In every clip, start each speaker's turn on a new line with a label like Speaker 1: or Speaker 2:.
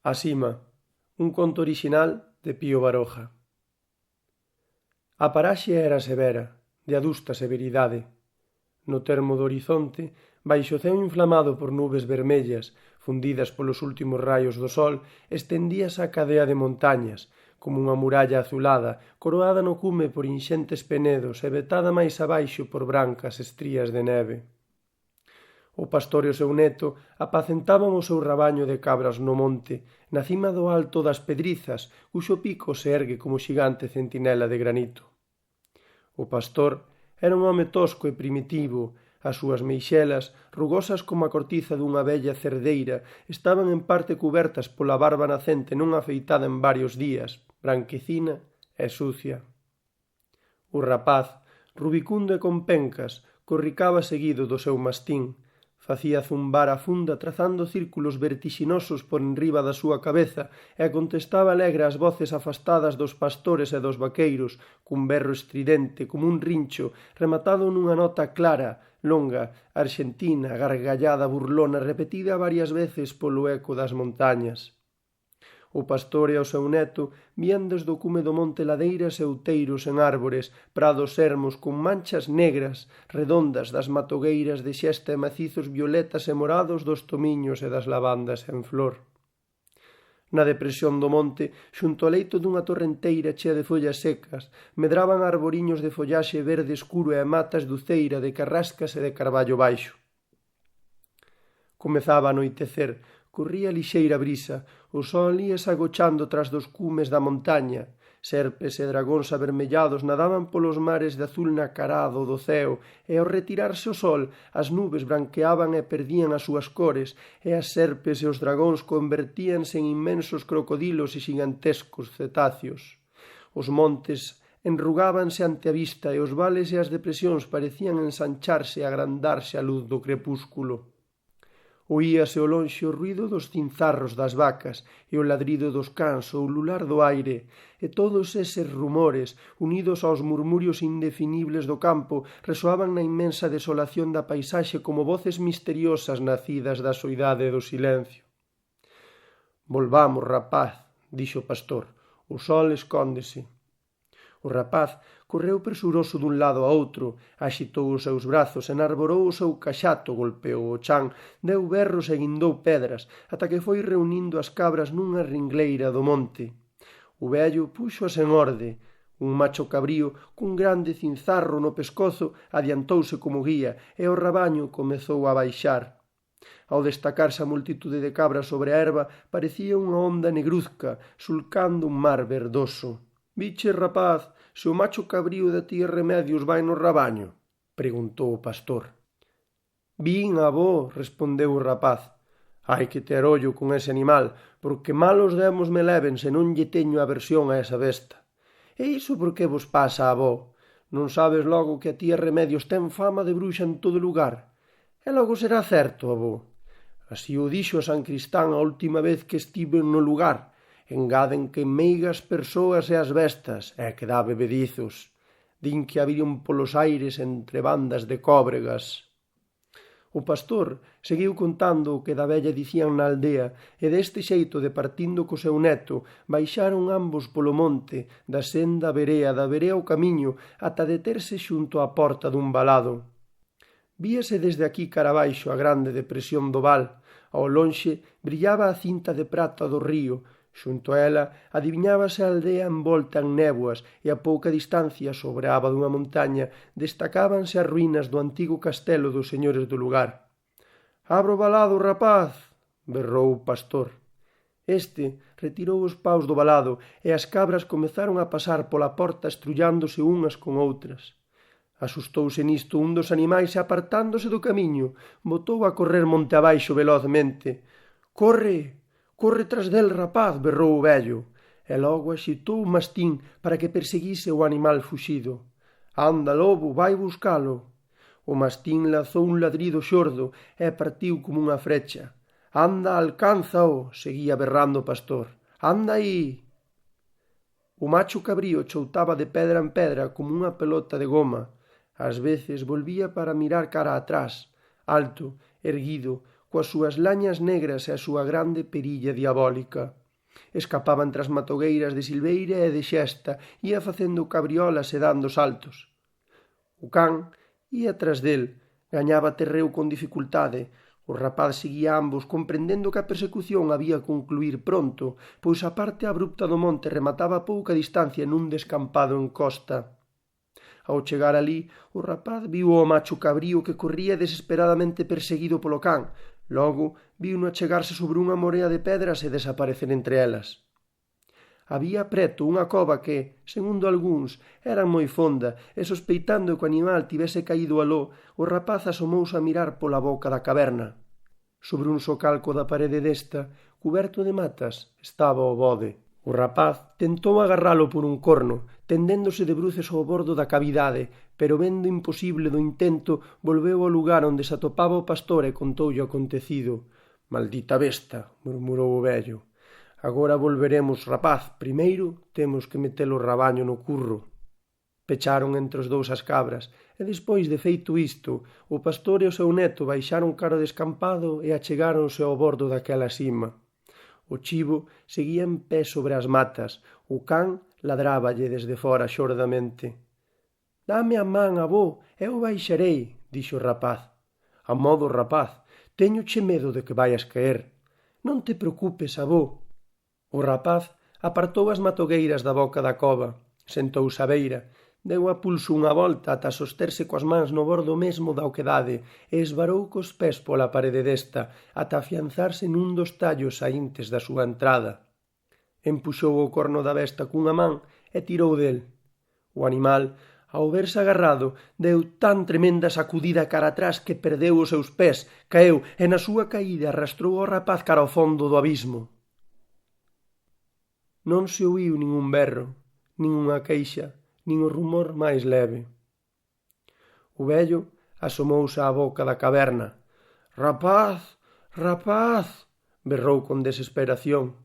Speaker 1: A Sima, un conto orixinal de Pío Baroja. A paraxe era severa, de adusta severidade. No termo do horizonte, baixo o ceo inflamado por nubes vermellas, fundidas polos últimos raios do sol, estendíase a cadea de montañas, como unha muralla azulada, coroada no cume por inxentes penedos e vetada máis abaixo por brancas estrías de neve. O pastor e o seu neto apacentaban o seu rabaño de cabras no monte, na cima do alto das Pedrizas, cuxo pico se ergue como xigante centinela de granito. O pastor era un home tosco e primitivo. As súas meixelas, rugosas como a cortiza dunha vella cerdeira, estaban en parte cubertas pola barba nacente non afeitada en varios días, branquecina e sucia. O rapaz, rubicundo e con pencas, corricaba seguido do seu mastín. Facía zumbar a funda trazando círculos vertixinosos por enriba da súa cabeza e contestaba alegre ás voces afastadas dos pastores e dos vaqueiros cun berro estridente como un rincho rematado nunha nota clara, longa, arxentina, gargallada, burlona, repetida varias veces polo eco das montañas. O pastor e o seu neto vían desde o cume do monte ladeiras e outeiros en árbores, prados ermos con manchas negras, redondas das matogueiras de xesta e macizos violetas e morados dos tomiños e das lavandas en flor. Na depresión do monte, xunto ao leito dunha torrenteira chea de follas secas, medraban arboriños de follaxe verde escuro e matas de uceira, de carrascas e de carballo baixo. Comezaba a anoitecer, corría lixeira brisa, o sol íase agochando tras dos cumes da montaña, serpes e dragóns avermellados nadaban polos mares de azul nacarado do ceo, e ao retirarse o sol as nubes branqueaban e perdían as súas cores, e as serpes e os dragóns convertíanse en inmensos crocodilos e xigantescos cetáceos. Os montes enrugábanse ante a vista e os vales e as depresións parecían ensancharse e agrandarse á luz do crepúsculo. Oíase ao lonxe o ruído dos cinzarros das vacas e o ladrido dos cans, o ulular do aire, e todos eses rumores, unidos aos murmurios indefinibles do campo, resoaban na inmensa desolación da paisaxe como voces misteriosas nacidas da soidade e do silencio. «Volvamos, rapaz», dixo o pastor, «o sol escóndese». O rapaz correu presuroso dun lado a outro, axitou os seus brazos, enarborou o seu caxato, golpeou o chan, deu berros e guindou pedras, ata que foi reunindo as cabras nunha ringleira do monte. O vello púxoas en orde. Un macho cabrío, cun grande cinzarro no pescozo, adiantouse como guía, e o rabaño comezou a baixar. Ao destacarse a multitude de cabras sobre a herba, parecía unha onda negruzca, sulcando un mar verdoso. «Viche, rapaz, se o macho cabrío de ti Remedios vai no rabaño?» preguntou o pastor. «Vin, avó», respondeu o rapaz. «Hai que ter ollo con ese animal, porque malos demos me leven se non lle teño aversión a esa besta». «E iso por que vos pasa, avó? Non sabes logo que a tía Remedios ten fama de bruxa en todo lugar?» «E logo será certo, avó?» «Así o dixo a San Cristán a última vez que estiven no lugar. Engaden que meigas persoas e as bestas, e que dá bebedizos. Din que abriron polos aires entre bandas de cóbregas». O pastor seguiu contando o que da vella dicían na aldea, e deste xeito, departindo co seu neto, baixaron ambos polo monte, da senda á verea, da verea ao camiño, ata deterse xunto á porta dun valado. Víase desde aquí cara abaixo a grande depresión do val. Ao lonxe brillaba a cinta de prata do río. Xunto a ela adiviñábase a aldea envolta en néboas e a pouca distancia, sobre a aba dunha montaña, destacábanse as ruínas do antigo castelo dos señores do lugar. «Abra o valado, rapaz!» berrou o pastor. Este retirou os paus do valado e as cabras comezaron a pasar pola porta estrullándose unhas con outras. Asustouse nisto un dos animais e, apartándose do camiño, botou a correr monte abaixo velozmente. «Corre! Corre tras del, rapaz», berrou o vello, e logo axitou o mastín para que perseguise o animal fuxido. «Anda, lobo, vai buscalo». O mastín lanzou un ladrido xordo e partiu como unha frecha. «Anda, alcánzao», seguía berrando o pastor. «Anda aí». O macho cabrío choutaba de pedra en pedra como unha pelota de goma. Ás veces volvía para mirar cara atrás, alto, erguido, coas súas lañas negras e a súa grande perilla diabólica. Escapaba entre as matogueiras de silveira e de xesta, ía facendo cabriolas e dando saltos. O can ía tras del, gañaba terreo con dificultade. O rapaz seguía ambos, comprendendo que a persecución había concluir pronto, pois a parte abrupta do monte remataba a pouca distancia nun descampado en costa. Ao chegar alí, o rapaz viu ao macho cabrío que corría desesperadamente perseguido polo can. Logo viuno achegarse sobre unha morea de pedras e desaparecer entre elas. Había preto unha cova que, segundo algúns, era moi fonda, e sospeitando que o animal tivese caído aló, o rapaz asomouse a mirar pola boca da caverna. Sobre un socalco da parede desta, cuberto de matas, estaba o bode. O rapaz tentou agarralo por un corno, tendéndose de bruces ao bordo da cavidade, pero vendo imposible do intento, volveu ao lugar onde se atopaba o pastor e contoulle o acontecido. «Maldita besta», murmurou o vello. «Agora volveremos, rapaz. Primeiro temos que meter o rabaño no curro». Pecharon entre os dous as cabras, e despois de feito isto, o pastor e o seu neto baixaron cara ao descampado e achegáronse ao bordo daquela sima. O chivo seguía en pé sobre as matas, o can ladráballe desde fora xordamente. «Dame a man, avó, eu baixarei», dixo o rapaz. «A modo, rapaz, téñoche medo de que vaias caer». «Non te preocupes, avó». O rapaz apartou as matogueiras da boca da cova, sentouse á beira, deu a pulso unha volta ata sosterse coas mans no bordo mesmo da oquedade e esvarou cos pés pola parede desta ata afianzarse nun dos tallos saíntes da súa entrada. Empuxou o corno da besta cunha man e tirou del. O animal, ao verse agarrado, deu tan tremenda sacudida cara atrás que perdeu os seus pés, caeu e na súa caída arrastrou o rapaz cara ao fondo do abismo. Non se ouiu nin un berro, nin unha queixa, nin o rumor máis leve. O vello asomouse á boca da caverna. «Rapaz, rapaz!» berrou con desesperación.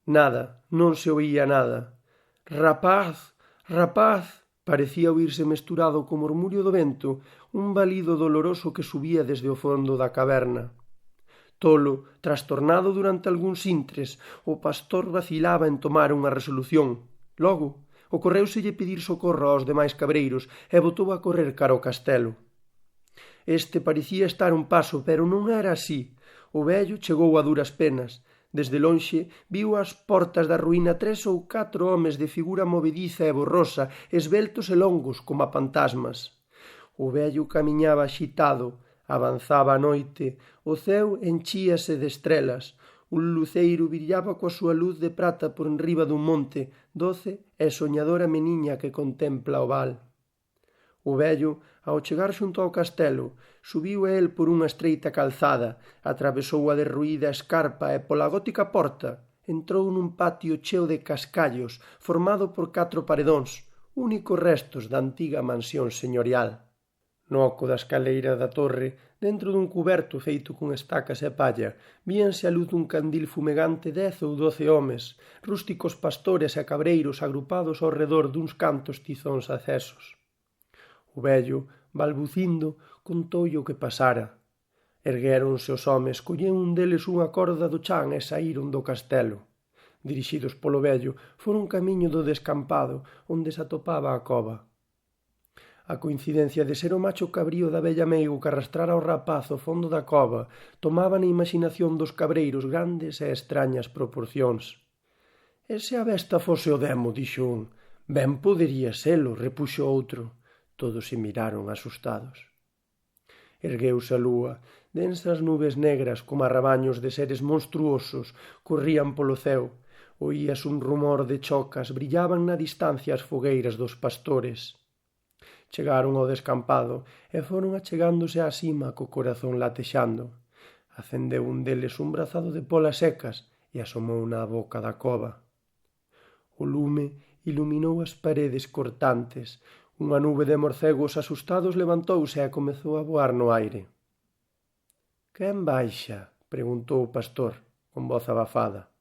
Speaker 1: Nada, non se oía nada. «Rapaz, rapaz!» parecía oírse mesturado co murmurio do vento, un balido doloroso que subía desde o fondo da caverna. Tolo, trastornado durante algúns intres, o pastor vacilaba en tomar unha resolución. Logo, ocorréuselle pedir socorro aos demais cabreiros e botou a correr cara ao castelo. Este parecía estar un paso, pero non era así. O vello chegou a duras penas. Desde lonxe viu ás portas da ruína 3 ou 4 homes de figura movediza e borrosa, esveltos e longos como pantasmas. O vello camiñaba axitado. Avanzaba a noite, o ceo enchíase de estrelas, un luceiro brillaba coa súa luz de prata por enriba dun monte, doce e soñadora meniña que contempla o val. O vello, ao chegar xunto ao castelo, subiu a el por unha estreita calzada, atravesou a derruída escarpa e pola gótica porta entrou nun patio cheo de cascallos, formado por 4 paredóns, únicos restos da antiga mansión señorial. No oco da escaleira da torre, dentro dun cuberto feito con estacas e palla, víanse a luz dun candil fumegante 10 ou 12 homes, rústicos pastores e cabreiros agrupados ao redor duns cantos tizóns acesos. O vello, balbucindo, contoulle o que pasara. Erguéronse os homes, colleu un deles unha corda do chan e saíron do castelo. Dirixidos polo vello, foron camiño do descampado, onde se atopaba a cova. A coincidencia de ser o macho cabrío da vella meigo que arrastrara o rapaz ao fondo da cova tomaba na imaginación dos cabreiros grandes e extrañas proporcións. «E se a besta fose o demo?» dixo un. «Ben podería selo», repuxo outro. Todos se miraron asustados. Ergueuse a lúa. Densas nubes negras como arrabaños de seres monstruosos corrían polo ceo. Oías un rumor de chocas, brillaban na distancia as fogueiras dos pastores. Chegaron ao descampado e foron achegándose á cima co corazón latexando. Acendeu un deles un brazado de polas secas e asomou na boca da cova. O lume iluminou as paredes cortantes. Unha nube de morcegos asustados levantouse e comezou a voar no aire. «Quen baixa?» preguntou o pastor, con voz abafada.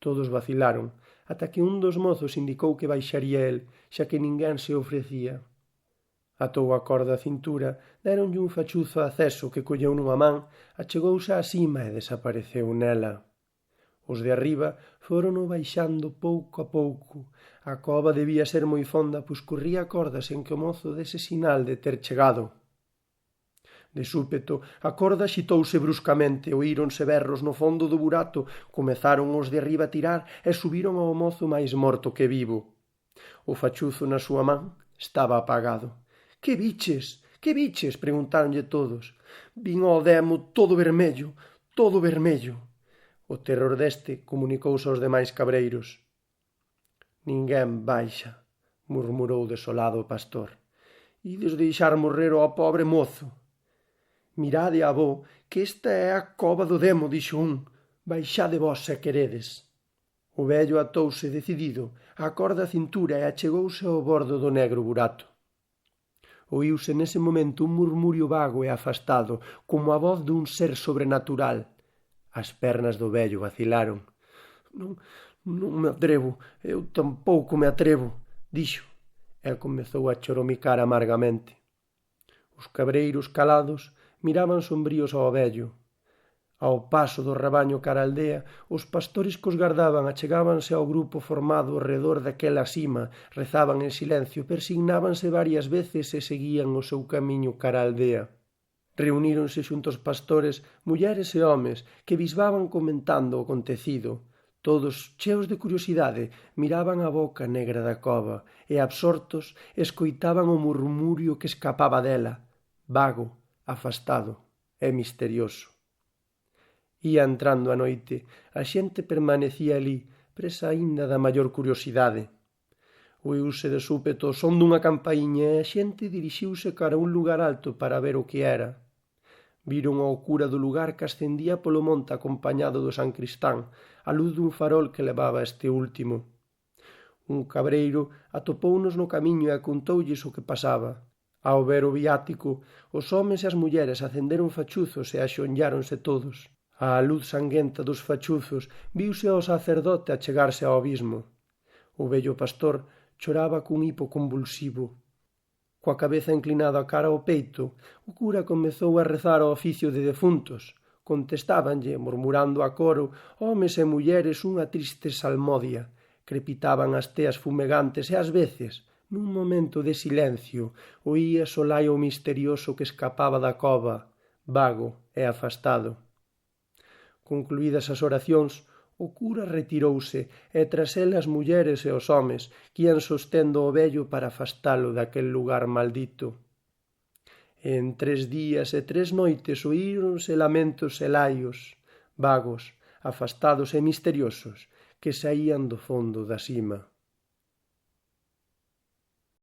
Speaker 1: Todos vacilaron, ata que un dos mozos indicou que baixaría el, xa que ninguén se ofrecía. Atou a corda á cintura, deronlle un fachuzo a acceso que colleu nunha man, achegouse á cima e desapareceu nela. Os de arriba fórono baixando pouco a pouco. A cova debía ser moi fonda, pois corría a corda sen que o mozo dese sinal de ter chegado. De súpeto, a corda xitouse bruscamente, oíronse berros no fondo do burato, comezaron os de arriba a tirar e subiron ao mozo máis morto que vivo. O fachuzo na súa man estaba apagado. «Que biches? Que biches?» preguntáronlle todos. «Vin ao demo todo vermello, todo vermello». O terror deste comunicouse aos demais cabreiros. «Ninguén baixa», murmurou desolado o pastor. «Ides deixar morrer ao pobre mozo». «Mirade, avó, que esta é a cova do demo», dixo un. «Baixade vós se queredes». O vello atouse decidido, á corda á cintura e achegouse ao bordo do negro burato. Oíuse nese momento un murmurio vago e afastado, como a voz dun ser sobrenatural. As pernas do vello vacilaron. Non me atrevo, eu tampouco me atrevo», dixo, e comezou a choromicar amargamente. Os cabreiros calados miraban sombríos ao vello. Ao paso do rabaño cara á aldea, os pastores que os gardaban achegábanse ao grupo formado ao redor daquela sima, rezaban en silencio, persignábanse varias veces e seguían o seu camiño cara á aldea. Reuníronse xunto aos pastores mulleres e homes que bisbaban comentando o acontecido. Todos, cheos de curiosidade, miraban a boca negra da cova e, absortos, escoitaban o murmurio que escapaba dela, vago, afastado e misterioso. Ía entrando a noite, a xente permanecía alí, presa aínda da maior curiosidade. Oíuse de súpeto o son dunha campaíña e a xente dirixiuse cara a un lugar alto para ver o que era. Viron ao cura do lugar que ascendía polo monte acompañado do sancristán, á luz dun farol que levaba este último. Un cabreiro atopounos no camiño e contoulles o que pasaba. Ao ver o viático, os homes e as mulleres acenderon fachuzos e axonlláronse todos. Á luz sanguenta dos fachuzos viuse ao sacerdote achegarse ao abismo. O vello pastor choraba cun hipo convulsivo. Coa cabeza inclinada cara ao peito, o cura comezou a rezar o oficio de defuntos. Contestábanlle, murmurando a coro, homes e mulleres unha triste salmodia. Crepitaban as teas fumegantes e ás veces, nun momento de silencio, oía o laio misterioso que escapaba da cova, vago e afastado. Concluídas as oracións, o cura retirouse e tras el as mulleres e os homes que ían sostendo o vello para afastalo daquel lugar maldito. En 3 días e 3 noites oíronse lamentos e laios, vagos, afastados e misteriosos, que saían do fondo da sima.